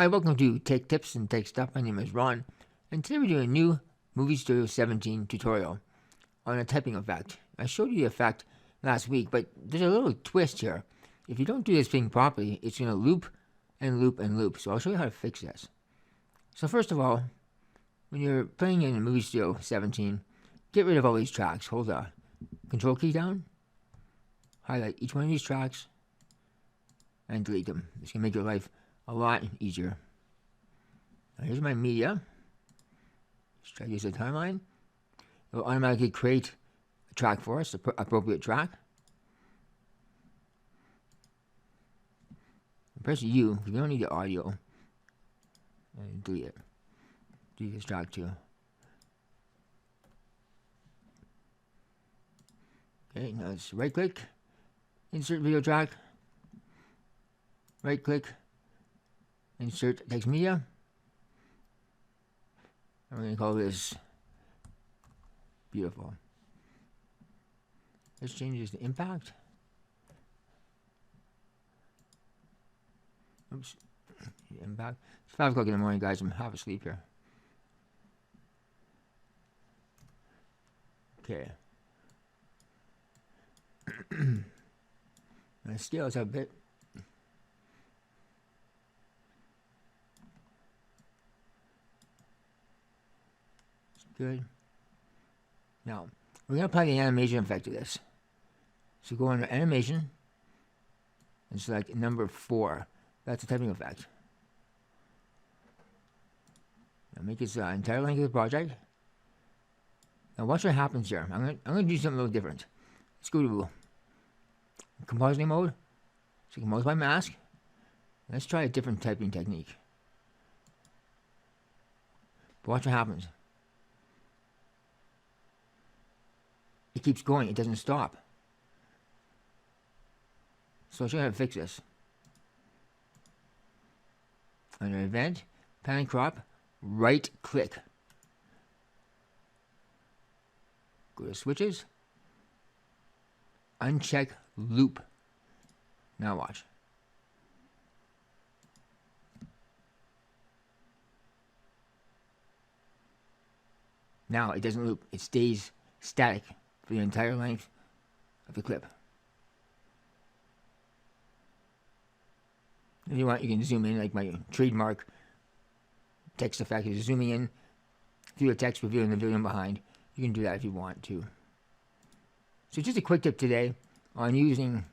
Hi, welcome to Tech Tips and Tech Stuff. My name is Ron, and today we're doing a new Movie Studio 17 tutorial on a typing effect. I showed you the effect last week, but there's a little twist here. If you don't do this thing properly, it's going to loop and loop and loop. So I'll show you how to fix this. So first of all, when you're playing in Movie Studio 17, get rid of all these tracks. Hold the Control key down, highlight each one of these tracks, and delete them. It's going to make your life a lot easier. Now here's my media. Let's try to use the timeline. It will automatically create a track for us, the appropriate track. Press U, because we don't need the audio. And delete it. Delete this track too. Okay, now let's right click, insert video track, right click, insert text media. I'm going to call this beautiful. Let's change this to impact. Oops, impact. It's 5 o'clock in the morning, guys. I'm half asleep here. Okay. Let's scale this up a bit. Good. Now, we're going to apply the animation effect to this. So go under animation and select number 4. That's the typing effect. Now make this entire length of the project. Now watch what happens here. I'm going to do something a little different. Let's go to compositing mode. So you can multiply mask. Let's try a different typing technique. But watch what happens. It keeps going. It doesn't stop. So I'll show you how to fix this. Under Event, Pan and Crop, right click. Go to Switches. Uncheck Loop. Now watch. Now it doesn't loop. It stays static for the entire length of the clip. If you want, you can zoom in, like my trademark text effect is zooming in through the text, revealing the villain behind. You can do that if you want to. So just a quick tip today on using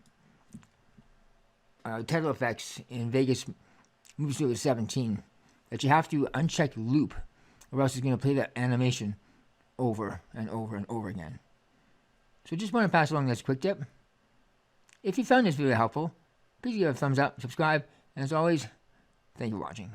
title effects in Vegas Movie Studio 17, that you have to uncheck loop, or else it's going to play that animation over and over and over again. So just want to pass along this quick tip. If you found this video helpful, please give it a thumbs up, subscribe, and as always, thank you for watching.